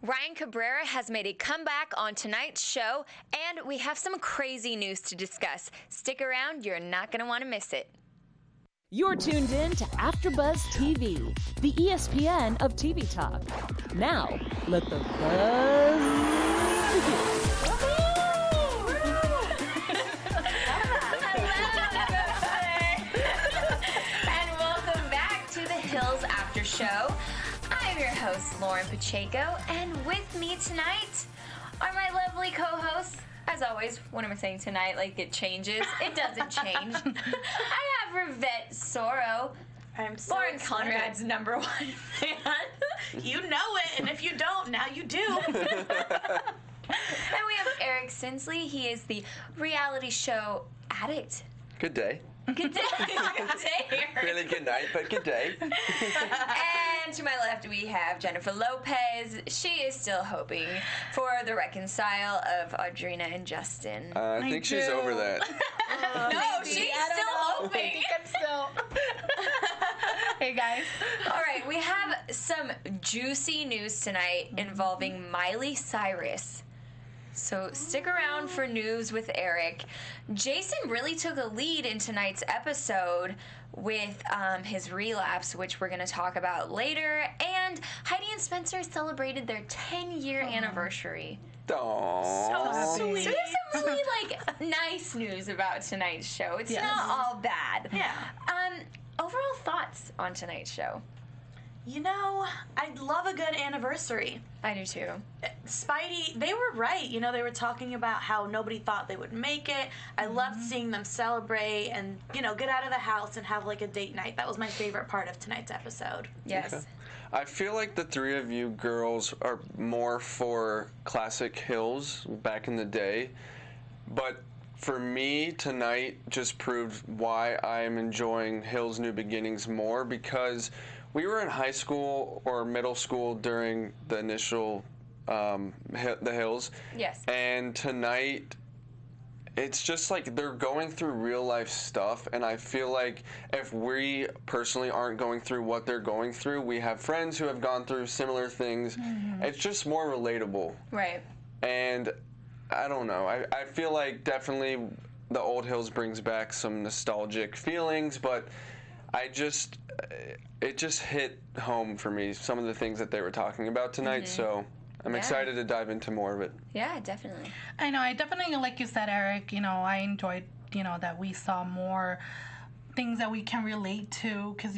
Ryan Cabrera has made a comeback on tonight's show, and we have some crazy news to discuss. Stick around, you're not going to want to miss it. You're tuned in to AfterBuzz TV, the ESPN of TV talk. Now, let the buzz begin. And welcome back to the Hills After Show. I'm your host, Lauren Pacheco, and with me tonight are my lovely co-hosts. As always, what am I saying tonight? Like it changes. It doesn't change. I have Rivette Soro. I'm so Lauren excited. Conrad's number one fan. You know it, and if you don't, now you do. And we have Eric Sinsley. He is the reality show addict. Good day. Good day. Good day, Eric. Really good night, but good day. And to my left, we have Jennifer Lopez. She is still hoping for the reconcile of Audrina and Justin. I think she's over that. No, she's still hoping. I think I'm still. Hey, guys. All right, we have some juicy news tonight involving Miley Cyrus. So stick around for news with Eric. Jason really took a lead in tonight's episode with his relapse, which we're going to talk about later. And Heidi and Spencer celebrated their 10-year anniversary. Aww. So sweet. So there's some really nice news about tonight's show. It's Yes. not all bad. Yeah. Overall thoughts on tonight's show? You know, I'd love a good anniversary. I do too. Speidi, they were right. You know, they were talking about how nobody thought they would make it. I loved seeing them celebrate and, get out of the house and have like a date night. That was my favorite part of tonight's episode. Yes. Okay. I feel like the three of you girls are more for classic Hills back in the day. But for me, tonight just proved why I'm enjoying Hills New Beginnings more, because we were in high school or middle school during the initial the Hills. Yes. And tonight, it's just like they're going through real life stuff, and I feel like if we personally aren't going through what they're going through, we have friends who have gone through similar things. It's just more relatable. Right. And I don't know. I feel like definitely the old Hills brings back some nostalgic feelings, but it just hit home for me, some of the things that they were talking about tonight, so I'm excited to dive into more of it. Yeah, definitely. I know. I definitely, like you said, Eric, I enjoyed, that we saw more things that we can relate to, because,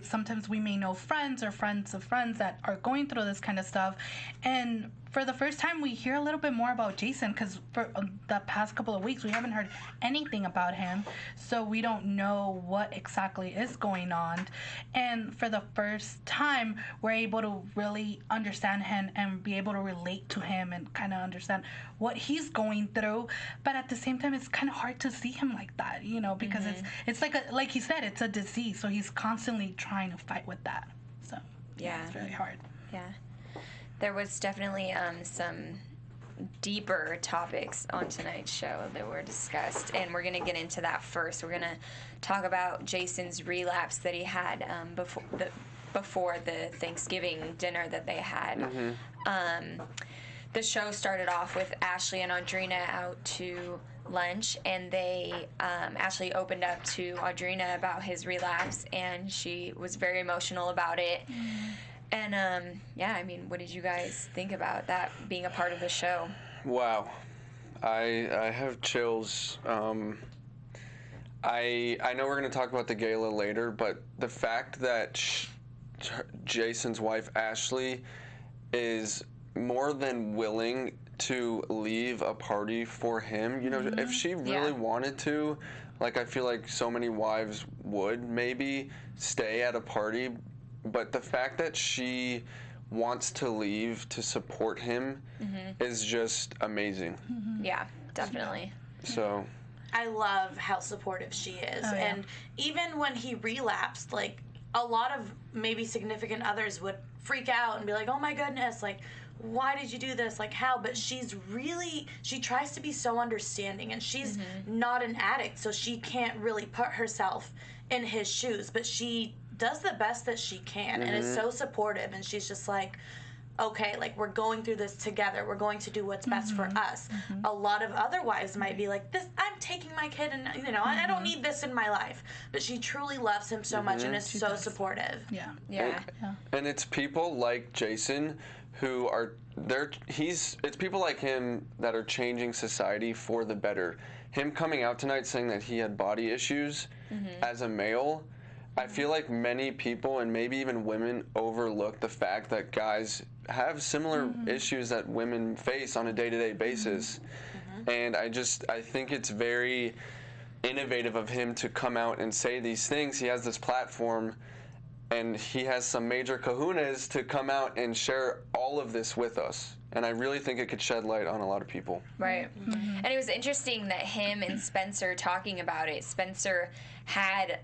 sometimes we may know friends or friends of friends that are going through this kind of stuff. And for the first time, we hear a little bit more about Jason, because for the past couple of weeks, we haven't heard anything about him. So we don't know what exactly is going on. And for the first time, we're able to really understand him and be able to relate to him and kind of understand what he's going through. But at the same time, it's kind of hard to see him like that, because it's like he said, it's a disease. So he's constantly trying to fight with that. So Yeah. it's really hard. Yeah. There was definitely some deeper topics on tonight's show that were discussed, and we're going to get into that first. We're going to talk about Jason's relapse that he had before the Thanksgiving dinner that they had. The show started off with Ashley and Audrina out to lunch, and they Ashley opened up to Audrina about his relapse, and she was very emotional about it. And, what did you guys think about that being a part of the show? Wow. I have chills. I know we're going to talk about the gala later, but the fact that Jason's wife, Ashley, is more than willing to leave a party for him, if she really wanted to, like I feel like so many wives would maybe stay at a party, but the fact that she wants to leave to support him is just amazing. Yeah, definitely. So I love how supportive she is. Oh, yeah. And even when he relapsed, like, a lot of maybe significant others would freak out and be like, oh my goodness, like, why did you do this? Like, how? But she tries to be so understanding, and she's not an addict, so she can't really put herself in his shoes, but she does the best that she can and is so supportive, and she's just like, okay, like, we're going through this together. We're going to do what's best for us. A lot of other wives might be like, this, I'm taking my kid and, you know, I don't need this in my life. But she truly loves him so much and is so supportive. Yeah. And it's people like Jason who are it's people like him that are changing society for the better. Him coming out tonight saying that he had body issues as a male, I feel like many people and maybe even women overlook the fact that guys have similar issues that women face on a day-to-day basis. And I think it's very innovative of him to come out and say these things. He has this platform and he has some major kahunas to come out and share all of this with us. And I really think it could shed light on a lot of people. Right. And it was interesting that him and Spencer talking about it, Spencer had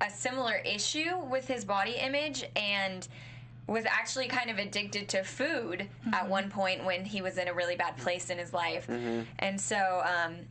a similar issue with his body image and was actually kind of addicted to food at one point when he was in a really bad place in his life. And so,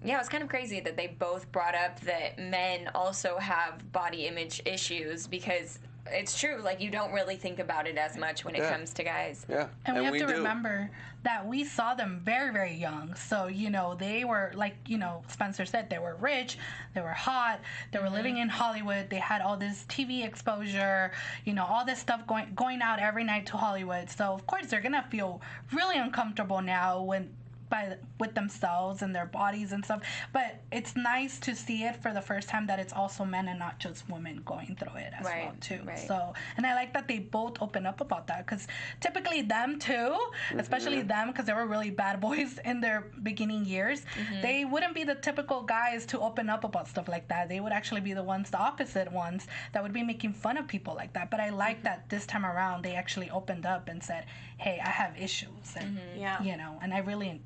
yeah, it was kind of crazy that they both brought up that men also have body image issues because it's true, like, you don't really think about it as much when it comes to guys. Yeah. And we have to remember that we saw them very, very young. So, you know, they were, like, you know, Spencer said, they were rich, they were hot, they were living in Hollywood, they had all this TV exposure, you know, all this stuff going out every night to Hollywood. So, of course, they're going to feel really uncomfortable now with themselves and their bodies and stuff. But it's nice to see it for the first time that it's also men and not just women going through it as well too. So, and I like that they both open up about that because typically them too, especially them because they were really bad boys in their beginning years, they wouldn't be the typical guys to open up about stuff like that. They would actually be the opposite ones that would be making fun of people like that. But I like that this time around they actually opened up and said, hey, I have issues. And, you know, and I really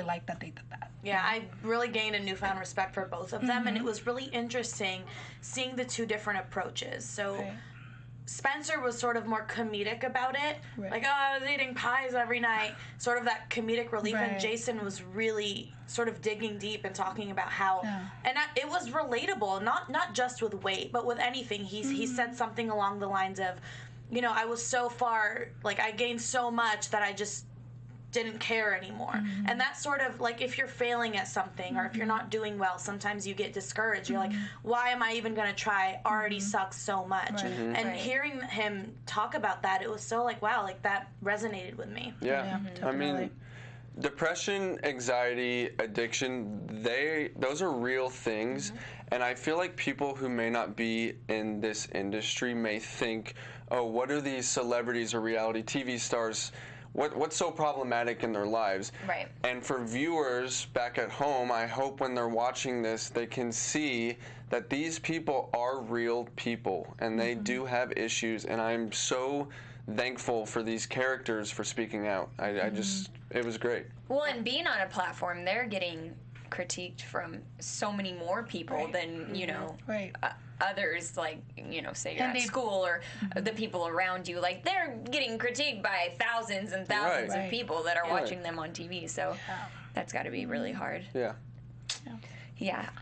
like that they did that. Yeah, I really gained a newfound respect for both of them, and it was really interesting seeing the two different approaches. So Spencer was sort of more comedic about it, like, oh, I was eating pies every night, sort of that comedic relief, and Jason was really sort of digging deep and talking about how, and it was relatable, not just with weight, but with anything. He said something along the lines of, you know, I was so far, like, I gained so much that I just didn't care anymore. And that's sort of like if you're failing at something or if you're not doing well, sometimes you get discouraged. You're like, why am I even going to try? Already sucks so much. And hearing him talk about that, it was so like, wow, like that resonated with me. Yeah. I mean, depression, anxiety, addiction, those are real things. And I feel like people who may not be in this industry may think, oh, what are these celebrities or reality TV stars, what's so problematic in their lives? Right. And for viewers back at home, I hope when they're watching this, they can see that these people are real people and they do have issues. And I'm so thankful for these characters for speaking out. It was great. Well, and being on a platform, they're getting critiqued from so many more people than, you know, others, like, you know, say you're at school or the people around you. Like, they're getting critiqued by thousands and thousands of people that are watching them on TV. So that's got to be really hard. Yeah.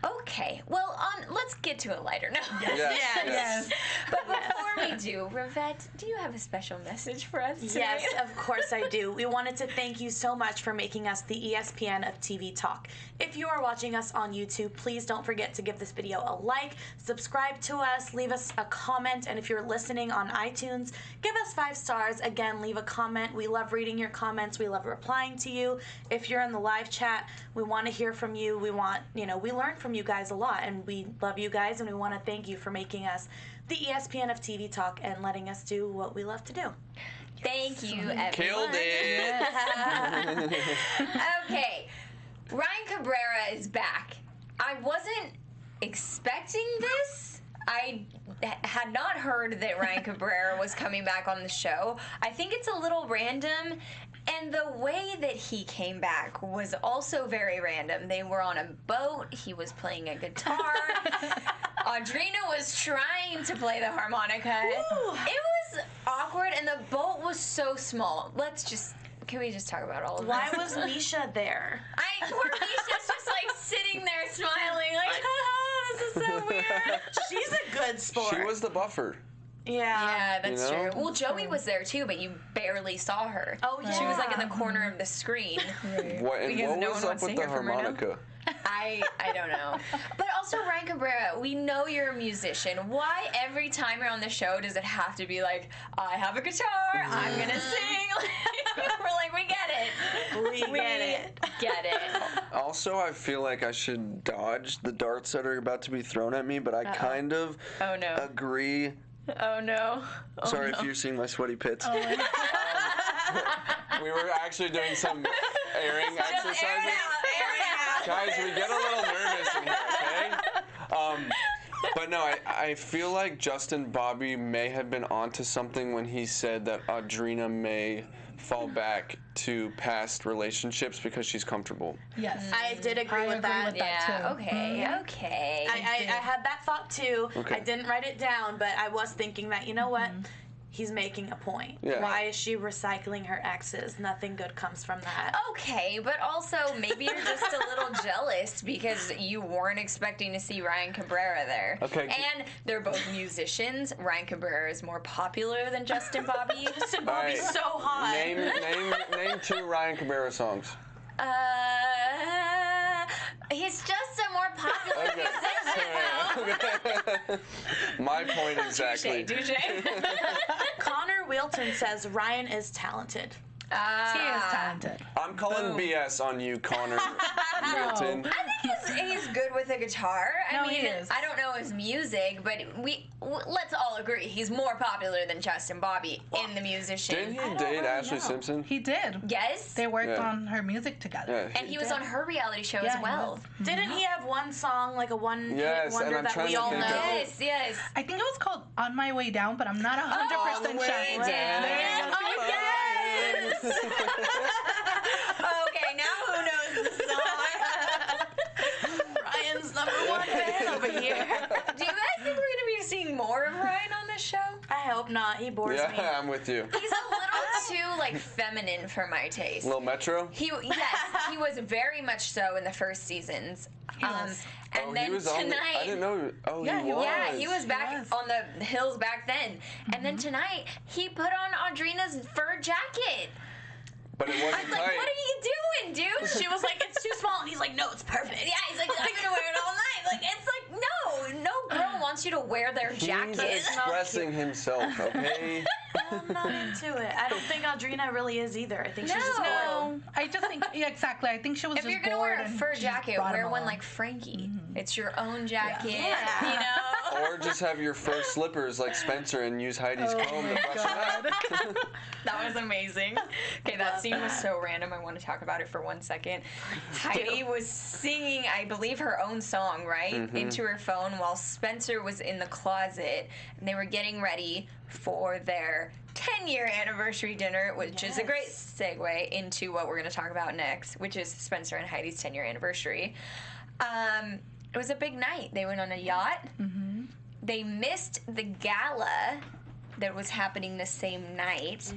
Okay. Well, let's get to a lighter note. Yes. But before we do, Rivette, do you have a special message for us today? Yes, of course I do. We wanted to thank you so much for making us the ESPN of TV Talk. If you are watching us on YouTube, please don't forget to give this video a like, subscribe to us, leave us a comment, and if you're listening on iTunes, give us 5 stars. Again, leave a comment. We love reading your comments. We love replying to you. If you're in the live chat, we want to hear from you. We want, you know, we learn from you guys a lot, and we love you guys, and we want to thank you for making us the ESPN of TV Talk and letting us do what we love to do. Thank you, everyone. Killed it. Okay, Ryan Cabrera is back. I wasn't expecting this. I had not heard that Ryan Cabrera was coming back on the show. I think it's a little random. And the way that he came back was also very random. They were on a boat. He was playing a guitar. Audrina was trying to play the harmonica. Ooh. It was awkward, and the boat was so small. Can we just talk about all of Why this? was Misha there? Poor Misha's just like sitting there smiling, like, haha, this is so weird. She's a good sport. She was the buffer. Yeah. Yeah, that's You know? true. Well, Joey was there too, but you barely saw her. Oh, She was like in yeah. the corner of the screen. What Because no was one up wants to with the hear from her now. harmonica? I don't know. But also, Ryan Cabrera, we know you're a musician. Why every time you're on the show does it have to be like, I have a guitar, I'm gonna sing? We're like, we get it. We get it. Get it. Also, I feel like I should dodge the darts that are about to be thrown at me, but I kind of Oh no. agree. Oh no. Oh, Sorry no. if you're seeing my sweaty pits. We were actually doing some airing exercises. Air it out. Guys, we get a little nervous in here, okay? But no, I feel like Justin Bobby may have been onto something when he said that Audrina may fall back to past relationships because she's comfortable. Yes. I did agree with that. Yeah, too. okay, okay. I had that thought too. Okay. I didn't write it down, but I was thinking that, you know what? He's making a point. Yeah. Why is she recycling her exes? Nothing good comes from that. Okay, but also maybe you're just a little jealous because you weren't expecting to see Ryan Cabrera there. Okay. And they're both musicians. Ryan Cabrera is more popular than Justin Bobby. Justin Bobby's Alright. so hot. Name 2 Ryan Cabrera songs. He's just a more popular musician. My point exactly. Touche. Connor Wilton says Ryan is talented. He is talented. I'm calling BS on you, Connor Wilton. I think he's good with a guitar. No, I mean, he is. I don't know his music, but let's all agree he's more popular than Justin Bobby in the musician. Didn't he don't date really Ashley know. Simpson? He did. Yes. They worked Yeah. on her music together. Yeah. And he was on her reality show Yeah, as well. Didn't he have one song, like a one Yes, hit wonder and I'm that trying we to all know? think of- Yes, yes. I think it was called On My Way Down, but I'm not 100% Way sure. Down. Oh, yes. Okay, now who knows the song? Ryan's #1 fan over here. Do you guys think we're going to be seeing more of Ryan on this show? I hope not. He bores me. Yeah, I'm with you. He's a little too, like, feminine for my taste. Little Metro? Yes, he was very much so in the first seasons. was. And Oh, then he was tonight, on the, I didn't know. Oh, Yeah, he he was. yeah, he was back was. on the hills back then. And then tonight, he put on Audrina's fur jacket. But it wasn't Like, tight. what are you doing, dude? She was like, it's too small. And he's like, no, it's perfect. Yeah, he's like, I'm gonna wear it all night. Like, it's like, no girl wants you to wear their He's jacket. expressing himself, okay? I'm not into it. I don't think Audrina really is either. I think she's just No. bored. No, I just think, yeah, exactly. I think she was If just you're gonna bored wear a and fur she just jacket, brought wear him one along. like Frankie. It's your own jacket, Yeah. you know? Or just have your fur slippers like Spencer and use Heidi's comb to brush them out. That was amazing. Okay, that scene was so random. I want to talk about it for 1 second. Heidi was singing, I believe, her own song, right? Into her phone while Spencer was in the closet, and they were getting ready for their 10-year anniversary dinner, which is a great segue into what we're going to talk about next, which is Spencer and Heidi's 10-year anniversary. It was a big night. They went on a yacht. They missed the gala that was happening the same night.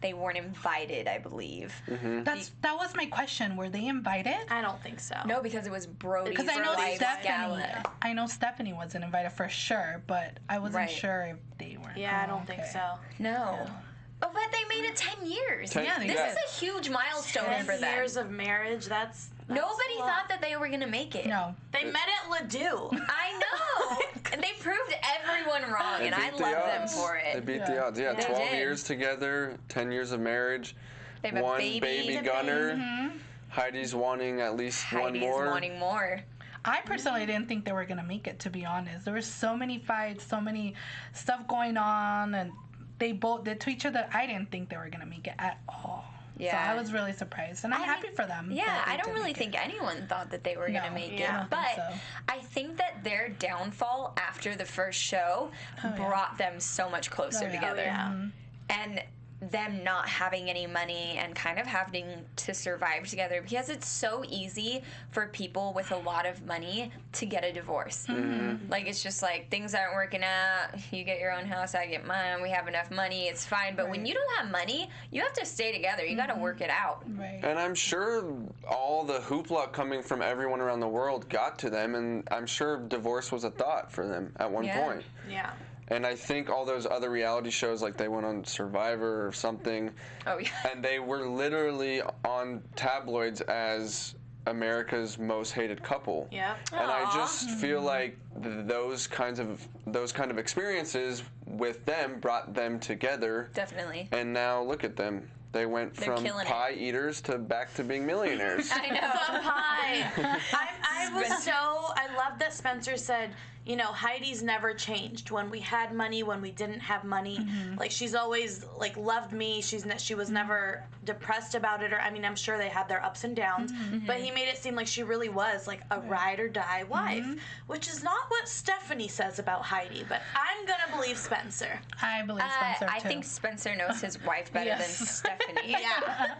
They weren't invited, I believe. That was my question. Were they invited? I don't think so. No, because it was Brody's Because I know wife's Stephanie. gala. I know Stephanie wasn't invited for sure, but I wasn't Right. sure if they were. Yeah, I don't think so. No. Oh, but they made it 10 years. Yeah, they This did. is a huge milestone 10 for them. years of marriage, that's Nobody a lot. thought that they were going to make it. No. They met at Ledoux. I know. And they proved everyone wrong, They and I beat the love them odds. for They it. beat the odds. Yeah, They 12 did. years together, 10 years of marriage, They have a one baby. gunner. Heidi's wanting at least Heidi's one more. wanting more. I personally didn't think they were gonna make it, to be honest. There were so many fights, so many stuff going on, and they both did to each other. I didn't think they were gonna make it at all. Yeah. So I was really surprised, and I'm happy for them. Yeah, that they I don't did really make it. think anyone thought that they were going to No, make yeah, I it. don't But think so. I think that their downfall after the first show brought them so much closer Oh, yeah. together. Yeah. And them not having any money and kind of having to survive together, because it's so easy for people with a lot of money to get a divorce. Like, it's just like, things aren't working out, you get your own house, I get mine, we have enough money, it's fine. But when you don't have money, you have to stay together, you got to work it out. Right. And I'm sure all the hoopla coming from everyone around the world got to them, and I'm sure divorce was a thought for them at one Yeah. point. Yeah. And I think all those other reality shows, like they went on Survivor or something. Oh, yeah. And they were literally on tabloids as America's most hated couple. Yeah. And I just feel like those kind of experiences with them brought them together. Definitely. And now look at them. They went They're from killing pie eaters to back to being millionaires. I know. The pie. I love that Spencer said, you know, Heidi's never changed. When we had money, when we didn't have money, like she's always like loved me. She was never depressed about it, or I mean, I'm sure they had their ups and downs, but he made it seem like she really was like a ride or die wife, which is not what Stephanie says about Heidi. But I'm gonna believe Spencer. I believe Spencer I too. think Spencer knows his wife better than Yes. Stephanie. Yeah.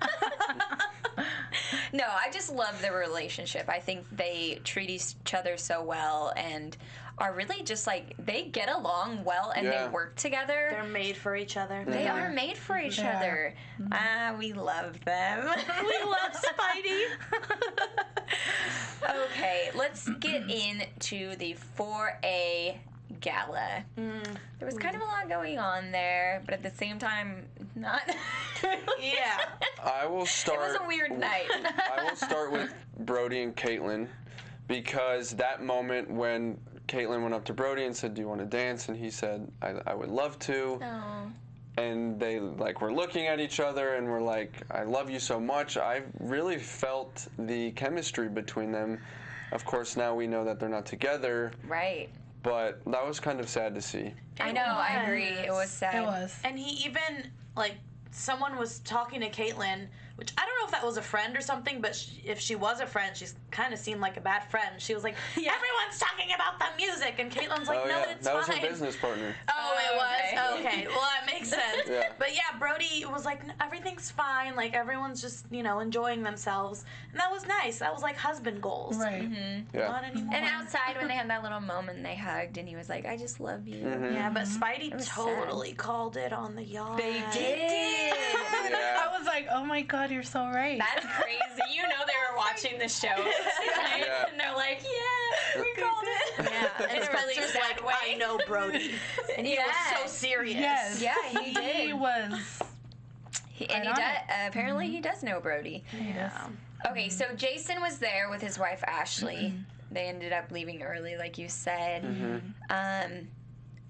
No, I just love their relationship. I think they treat each other so well and are really just like, they get along well and Yeah. they work together. They're made for each other. They are made for each They are. other. We love them. We love Speidi. Okay, let's get into the 4A gala. There was kind of a lot going on there, but at the same time, not really. Yeah. I will start. It was a weird night. I will start with Brody and Kaitlynn, because that moment when Kaitlynn went up to Brody and said, "Do you want to dance?" and he said, "I would love to." Oh. And they like were looking at each other and were like, "I love you so much." I really felt the chemistry between them. Of course, now we know that they're not together, Right. but that was kind of sad to see. I know, I agree. It was sad. It was. And he even, like, someone was talking to Kaitlynn, which I don't know if that was a friend or something, but if she was a friend, she's kind of seemed like a bad friend. She was like, everyone's talking about the music, and Kaitlynn's like, Oh no, yeah, it's that fine. was her business partner. Oh, it was? Okay. Well, that makes sense. Yeah. But yeah, Brody was like, everything's fine. Like, everyone's just, you know, enjoying themselves. And that was nice. That was like husband goals. Right. Yeah. Not anymore. And outside, when they had that little moment, they hugged, and he was like, "I just love you." Yeah, but Speidi was totally called it on the yacht. They did. Yeah. I was like, oh my god, you're so right. That's crazy. You know they were watching the show, right? Yeah. And they're like, "Yeah, we called it." Yeah, and In a really Spencer's sad like, way. I know Brody. And he was so serious. Yes. Yeah, he did. He was. And he Right on does. it. Apparently, he does know Brody. Yeah. Okay, so Jason was there with his wife Ashley. They ended up leaving early, like you said.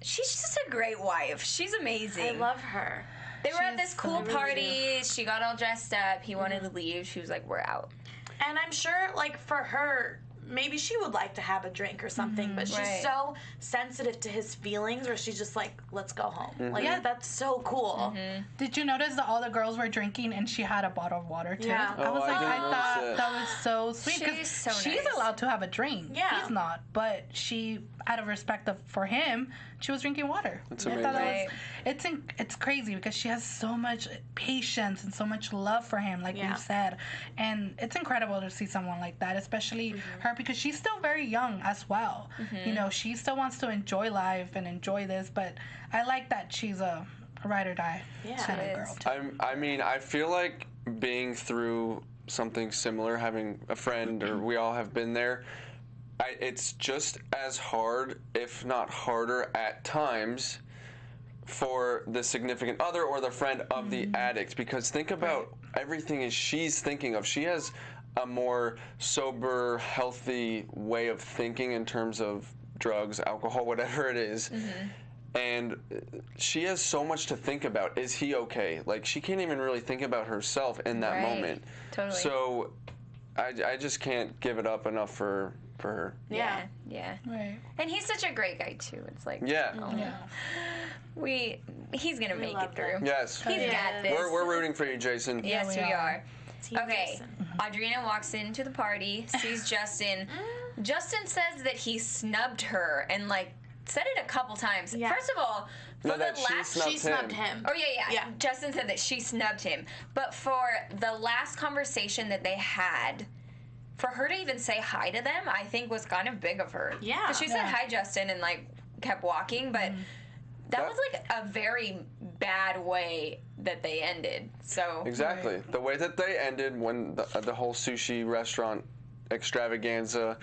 She's just a great wife. She's amazing. I love her. They were at this She's cool so party. She got all dressed up. He wanted to leave. She was like, "We're out." And I'm sure, like, for her, maybe she would like to have a drink or something, but she's Right. so sensitive to his feelings where she's just like, let's go home. Like, that's so cool. Did you notice that all the girls were drinking and she had a bottle of water too? Yeah. I was Oh, I like, didn't I thought notice that was so sweet. 'cause She's so she's nice. allowed to have a drink. Yeah. He's not. But she, out of respect for him, she was drinking water. That's I thought amazing. that was, it's crazy because she has so much patience and so much love for him, like Yeah. you said. And it's incredible to see someone like that, especially her, because she's still very young as well. You know, she still wants to enjoy life and enjoy this, but I like that she's a ride or die kind of is. girl. I mean, I feel like being through something similar, having a friend, or we all have been there, it's just as hard, if not harder at times, for the significant other or the friend of the addict. Because think about everything she's thinking of. She has a more sober, healthy way of thinking in terms of drugs, alcohol, whatever it is. And she has so much to think about. Is he okay? Like, she can't even really think about herself in that Right. moment. Totally. So I just can't give it up enough for her. Yeah. Yeah. Right. And he's such a great guy too. It's like, Yeah. Yeah. he's gonna make it love through. him. Yes. He's got this. We're rooting for you, Jason. Yes, we we are. are. Team Okay, Jason. Audrina walks into the party, sees Justin. Justin says that he snubbed her and like said it a couple times. Yeah. First of all, for No, the that she last snubbed She snubbed him. Oh yeah. Yeah. Justin said that she snubbed him. But for the last conversation that they had, for her to even say hi to them, I think was kind of big of her. Yeah. 'Cause she said Yeah. hi, Justin, and like kept walking, but that was like a very bad way that they ended. So Exactly. The way that they ended when the whole sushi restaurant extravaganza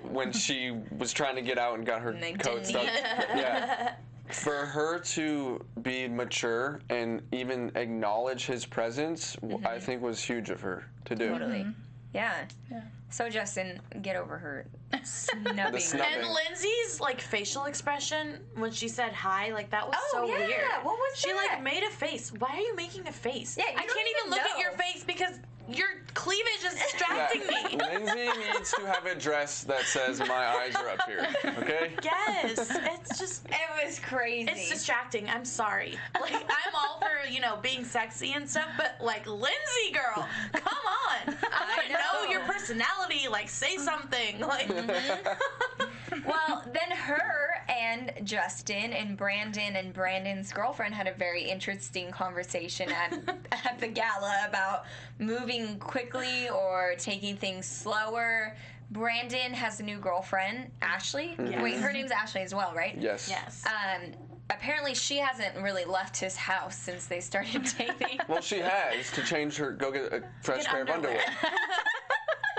when she was trying to get out and got her coat stuck. Yeah. For her to be mature and even acknowledge his presence, I think was huge of her to do. Totally. Yeah. So Justin, get over her snubbing. The snubbing. And Lindsay's like facial expression when she said hi, like that was so yeah. weird. What was she that? like made a face. Why are you making a face? Yeah, I can't even look at your face because your cleavage is distracting me. Lindsay needs to have a dress that says "My eyes are up here." Okay. Yes, it's just. It was crazy. It's distracting. I'm sorry. Like I'm all for being sexy and stuff, but like Lindsay, girl, come on. I know your personality. Like say something. Like. Well, then her and Justin and Brandon's girlfriend had a very interesting conversation at the gala about moving quickly or taking things slower. Brandon has a new girlfriend, Ashley. Yes. Wait, her name's Ashley as well, right? Yes. Yes. Apparently she hasn't really left his house since they started dating. Well, she has to change her. Go get a fresh pair of underwear.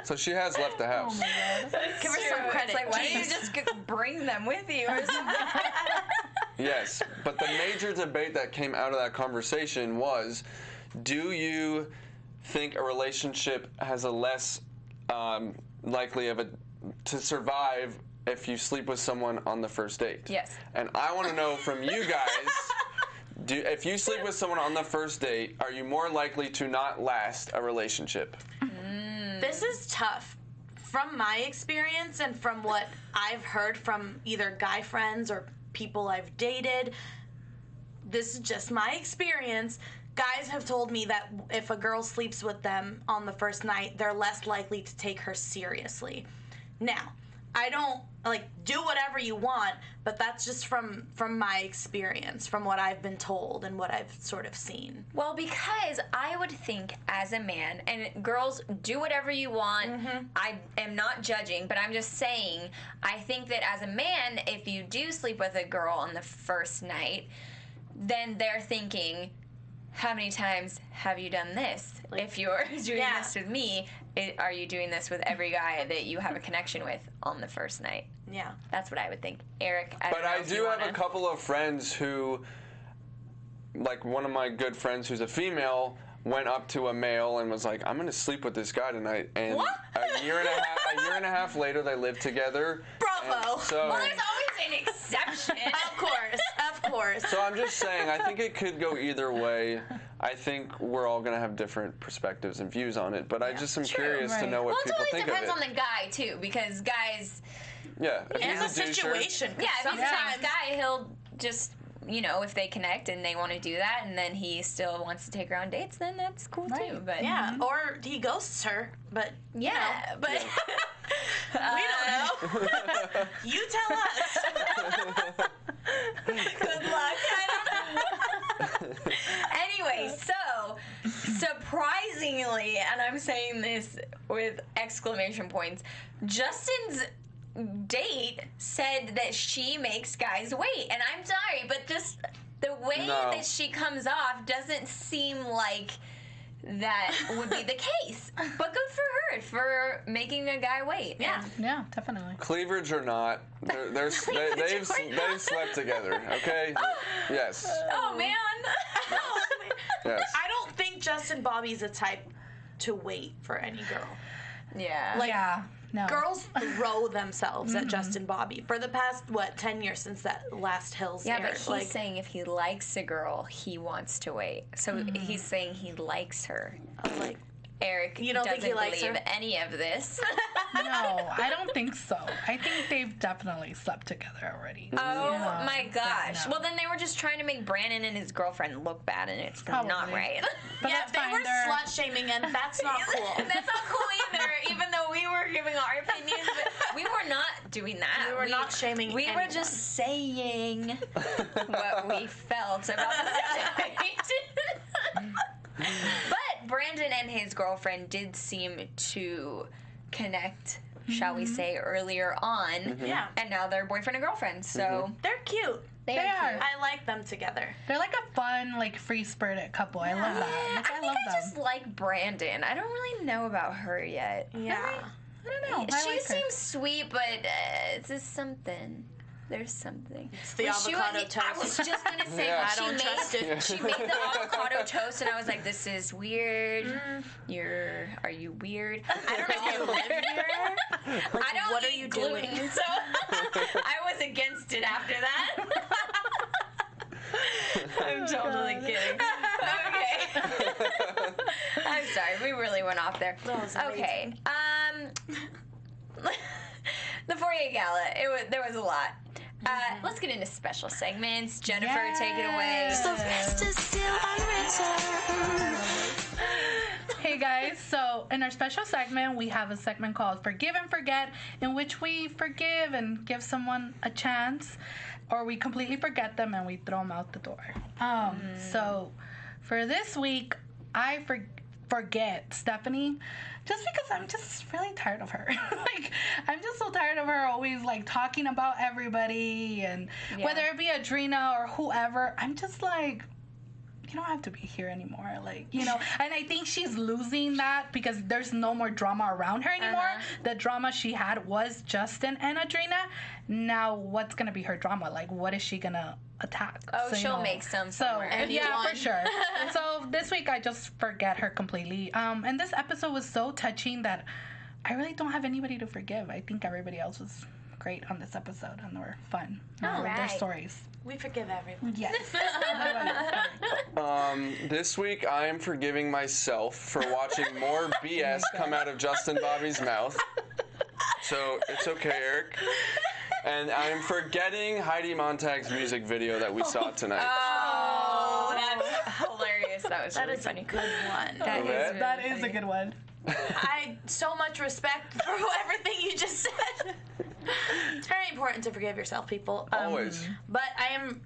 So she has left the house. Oh my God. Give her some credit. It's like, why don't you Jeez. just bring them with you or something? Yes, but the major debate that came out of that conversation was, do you think a relationship has a less likely to survive if you sleep with someone on the first date? Yes. And I want to know from you guys, if you sleep with someone on the first date, are you more likely to not last a relationship? This is tough. From my experience and from what I've heard from either guy friends or people I've dated, this is just my experience. Guys have told me that if a girl sleeps with them on the first night, they're less likely to take her seriously. Now, I don't do whatever you want, but that's just from my experience, from what I've been told and what I've sort of seen. Well, because I would think as a man, and girls, do whatever you want. I am not judging, but I'm just saying, I think that as a man, if you do sleep with a girl on the first night, then they're thinking, how many times have you done this? If you're doing this with me, are you doing this with every guy that you have a connection with on the first night? Yeah. That's what I would think. Eric, I don't But know I if do you have wanna... a couple of friends who, like one of my good friends who's a female, went up to a male and was like, I'm going to sleep with this guy tonight. And a year and a half later, they lived together. Bravo. And so, Well, there's always an exception. Of course. So I'm just saying, I think it could go either way. I think we're all going to have different perspectives and views on it, but I just am curious to know what Well, it people totally think of it. depends on the guy, too, because guys... Yeah, if And he's the a doucher, situation. Yeah, if he's a Sometimes- nice guy, he'll just, if they connect and they want to do that, and then he still wants to take her on dates, then that's cool, too. But Yeah, or he ghosts her, but Yeah, but... we don't know. You tell us. Good luck. Anyway, so surprisingly, and I'm saying this with exclamation points, Justin's date said that she makes guys wait, and I'm sorry, but just the way that she comes off doesn't seem like that would be the case. But good for her for making a guy wait. Yeah. Yeah, definitely. cleavage or not, they've slept together. Okay. Yes. Oh man. Yes. I don't think Justin Bobby's a type to wait for any girl. Yeah. Like, Yeah. No. girls throw themselves at Justin Bobby for the past 10 years since that last Hills Yeah, aired. but he's saying if he likes a girl, he wants to wait. So he's saying he likes her. I was like, Eric You don't doesn't think he likes believe her? any of this. No, I don't think so. I think they've definitely slept together already. Oh No, my gosh. no. Well, then they were just trying to make Brandon and his girlfriend look bad, and it's not Probably. right. But yeah, that's they fine. were They're- slut shaming, and that's not cool. That's not cool either, even though we were giving our opinions, but we were not doing that. We were not shaming We anyone. were just saying what we felt about the situation. But Brandon and his girlfriend did seem to connect, shall we say, earlier on. Yeah. And now they're boyfriend and girlfriend, so They're cute. They They are are. cute. I like them together. They're like a fun, like free-spirited couple. I love that. Yeah, Like, I love think I just like Brandon. I don't really know about her yet. Yeah. I don't know. I She like her. seems sweet, but it's just something. There's something. It's the When she avocado was- I toast. was just gonna say Yeah. I don't trust it. she made the avocado toast, and I was like, "This is weird. Are you weird? I don't know if you live here. I don't what are eat you gluten, doing? so I was against it after that. I'm totally kidding. Okay. I'm sorry. We really went off there. That was Okay. The Fourier Gala. There was a lot. Let's get into special segments. Jennifer, take it away. Yes. The rest is still unwritten. Hey guys, so in our special segment, we have a segment called Forgive and Forget, in which we forgive and give someone a chance, or we completely forget them and we throw them out the door. So for this week, I forget Stephanie, just because I'm just really tired of her. Like, I'm just so tired of her always like talking about everybody, and whether it be Adrina or whoever, I'm just like, you don't have to be here anymore, like, you know. And I think she's losing that because there's no more drama around her anymore. The drama she had was Justin and Adrina. Now what's gonna be her drama? Like, what is she gonna attack? Oh, So, you she'll know, make some so somewhere. And yeah, won. for sure. So this week I just forget her completely. And this episode was so touching that I really don't have anybody to forgive. I think everybody else was great on this episode and they were fun. I love their right. stories. We forgive everyone. Yes. This week, I am forgiving myself for watching more BS come out of Justin Bobby's mouth. So it's okay, Eric. And I'm forgetting Heidi Montag's music video that we saw tonight. Oh, that's hilarious. That was That really is funny. a good one. That is Okay. really That is a funny. good one. I so much respect for everything you just said. It's very important to forgive yourself, people. Always. But I am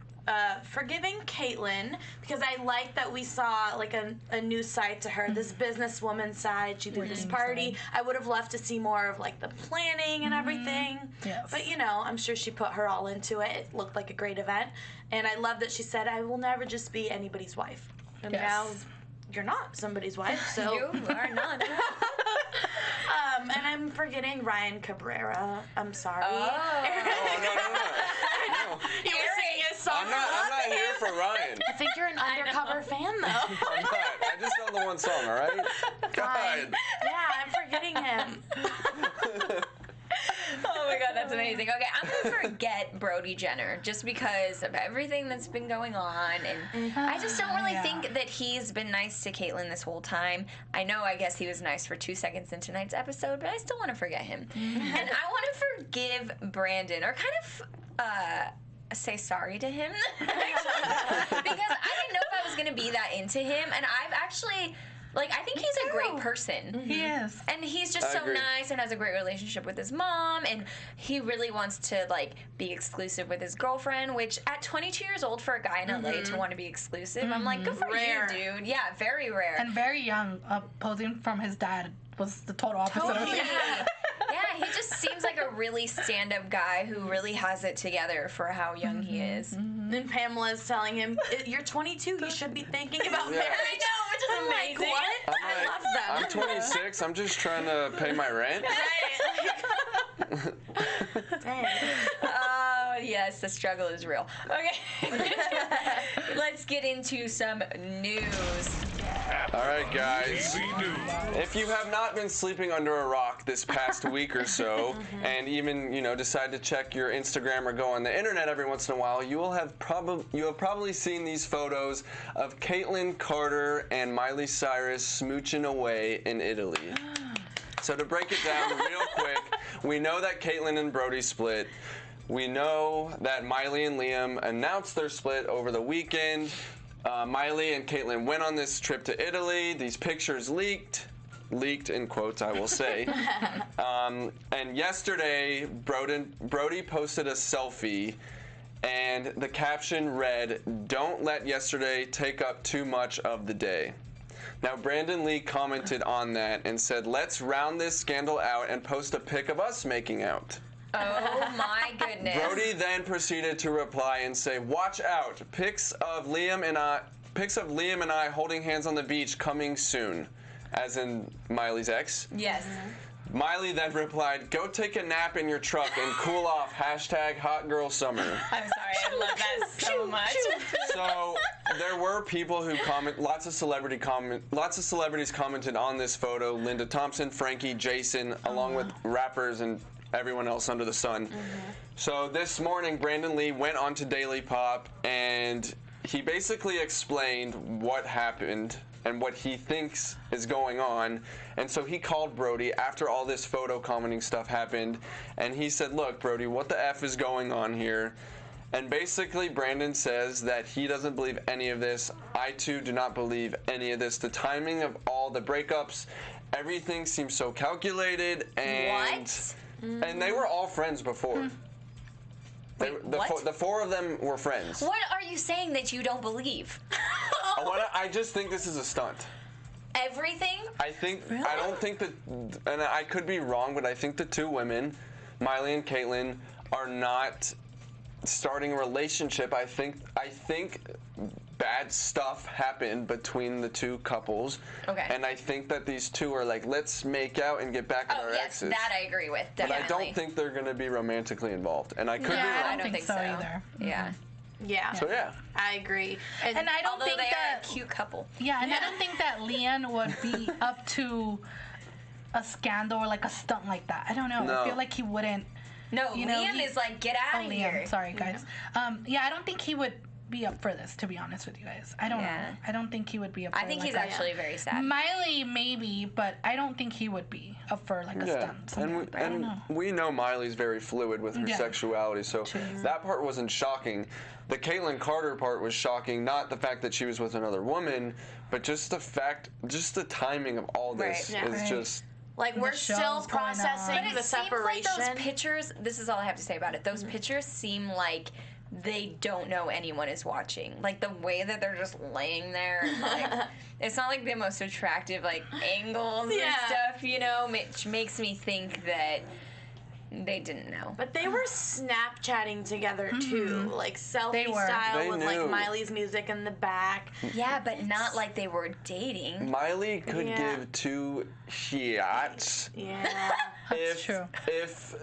forgiving Kaitlynn because I like that we saw like a new side to her, this businesswoman side. She threw this party. I would have loved to see more of like the planning and everything. Yes. But you know, I'm sure she put her all into it. It looked like a great event. And I love that she said, I will never just be anybody's wife. And Yes. now you're not somebody's wife, so You are not. and I'm forgetting Ryan Cabrera. I'm sorry. No. You were singing a song. I'm not here for Ryan. I think you're an undercover fan, though. I'm not. I just know the one song, all right? God. Yeah, I'm forgetting him. Oh my god, that's amazing. Okay, I'm gonna forget Brody Jenner just because of everything that's been going on, and I just don't really think that he's been nice to Kaitlynn this whole time. I know, I guess he was nice for 2 seconds in tonight's episode, but I still want to forget him. And I want to forgive Brandon, or kind of say sorry to him, because I didn't know if I was gonna be that into him, and I've actually. Like, I think he's a great person. He is. And he's just I so agree. nice and has a great relationship with his mom, and he really wants to like be exclusive with his girlfriend, which at 22 years old for a guy in LA to want to be exclusive, I'm like, good for Rare. you, dude. Yeah, very rare. And very young, posing from his dad was the total opposite of Totally. him. Yeah, he just seems like a really stand-up guy who really has it together for how young he is. And Pamela's telling him, you're 22, you should be thinking about Yeah. marriage. I know, which is I'm like, amazing. what? I love them. I'm 26. I'm just trying to pay my rent. Dang. Oh, yes, the struggle is real. Okay. Let's get into some news. All right, guys. If you have not been sleeping under a rock this past week or so, and even decide to check your Instagram or go on the internet every once in a while, you have probably seen these photos of Kaitlynn, Carter, and Miley Cyrus smooching away in Italy. So to break it down real quick, we know that Kaitlynn and Brody split. We know that Miley and Liam announced their split over the weekend. Miley and Kaitlynn went on this trip to Italy. These pictures leaked in quotes, I will say. And yesterday, Brody posted a selfie, and the caption read, "Don't let yesterday take up too much of the day." Now, Brandon Lee commented on that and said, "Let's round this scandal out and post a pic of us making out." Oh my goodness. Brody then proceeded to reply and say, "Watch out! Pics of Liam and I holding hands on the beach coming soon," as in Miley's ex. Yes. Miley then replied, "Go take a nap in your truck and cool off. # hot girl summer." I'm sorry, I love that so much. So there were people who lots of celebrities commented on this photo. Linda Thompson, Frankie, Jason, along with rappers and everyone else under the sun. So this morning, Brandon Lee went on to Daily Pop and he basically explained what happened and what he thinks is going on. And so he called Brody after all this photo commenting stuff happened, and he said, "Look, Brody, what the F is going on here?" And basically, Brandon says that he doesn't believe any of this. I, too, do not believe any of this. The timing of all the breakups, everything seems so calculated, and... What? And they were all friends before. The four of them were friends. What are you saying that you don't believe? I just think this is a stunt. Everything? I don't think that, and I could be wrong, but I think the two women, Miley and Kaitlynn, are not starting a relationship. I think bad stuff happened between the two couples. Okay. And I think that these two are like, let's make out and get back at our exes. That I agree with, But definitely. I don't think they're going to be romantically involved. And I could be wrong. I don't think so either. Yeah. Yeah. So yeah. I agree. And I don't Although think they that are a cute couple. Yeah, and I don't think that Leanne would be up to a scandal or like a stunt like that. I don't know. No. I feel like he wouldn't. No, Liam is like, get out of here. Liam. Sorry, guys. Yeah, I don't think he would be up for this, to be honest with you guys. I don't know. I don't think he would be up for it. I think like he's that. actually very sad. Miley, maybe, but I don't think he would be up for like a stunt. And we know Miley's very fluid with her sexuality, so that part wasn't shocking. The Caitlyn Carter part was shocking, not the fact that she was with another woman, but just the timing of all this is just... Like, we're still processing But it the seems separation. like those pictures, this is all I have to say about it, those pictures seem like they don't know anyone is watching. Like, the way that they're just laying there, and, like, it's not like the most attractive, like, angles and stuff, you know, which makes me think that they didn't know. But they were Snapchatting together too, like selfie style with like Miley's music in the back. Yeah, but not like they were dating. Miley could give two shits. Yeah. That's true. If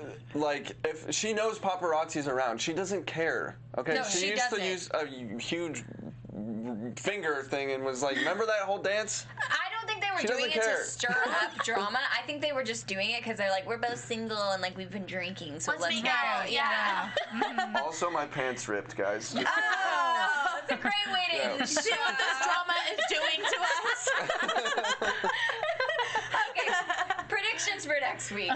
she knows paparazzi's around, she doesn't care. Okay, No, she used to doesn't. use a huge finger thing and was like, remember that whole dance? I don't think they were She doing doesn't it care. to stir up drama. I think they were just doing it because they're like, we're both single and like we've been drinking, so let's make go. out. Yeah. Also, my pants ripped, guys. Oh, that's a great way to end the show. See what this drama is doing to us. Okay, predictions for next week.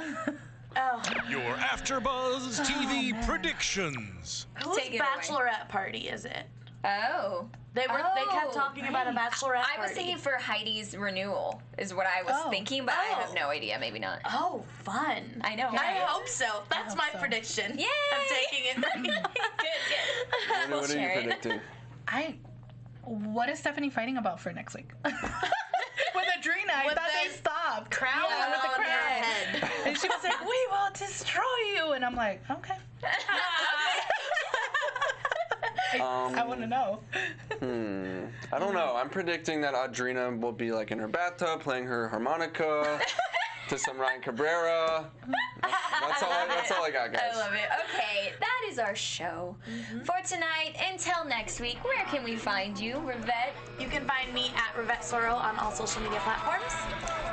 Your AfterBuzz TV predictions. Whose Take it away. bachelorette party is it? Oh. They kept talking about a bachelorette party. I was thinking for Heidi's renewal is what I was thinking, but I have no idea. Maybe not. Oh, fun. I know. I hope so. That's my prediction. Yay! I'm taking it. Good. What are you share it. predicting? What is Stephanie fighting about for next week? With Adrena, I thought they stopped. Crown with the on crown. her head. And she was like, "We will destroy you," and I'm like, "Okay." I want to know. I don't know. I'm predicting that Adrena will be like in her bathtub playing her harmonica to some Ryan Cabrera. That's all I got, guys. I love it. Okay, that is our show for tonight. Until next week, where can we find you, Rivette? You can find me at Rivette Soro on all social media platforms.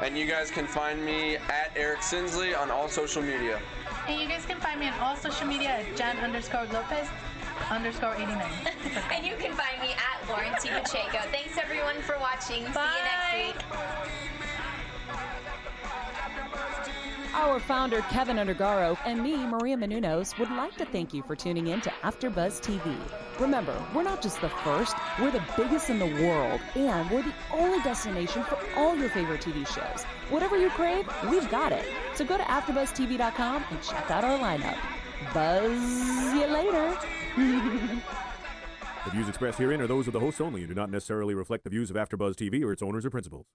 And you guys can find me at Eric Sinsley on all social media. And you guys can find me on all social media at Jan_Lopez_89. And you can find me at Lauren T. Pacheco. Thanks everyone for watching. Bye. See you next week. Our founder, Keven Undergaro, and me, Maria Menounos, would like to thank you for tuning in to AfterBuzz TV. Remember, we're not just the first, we're the biggest in the world, and we're the only destination for all your favorite TV shows. Whatever you crave, we've got it. So go to AfterBuzzTV.com and check out our lineup. Buzz you later. The views expressed herein are those of the hosts only and do not necessarily reflect the views of AfterBuzz TV or its owners or principals.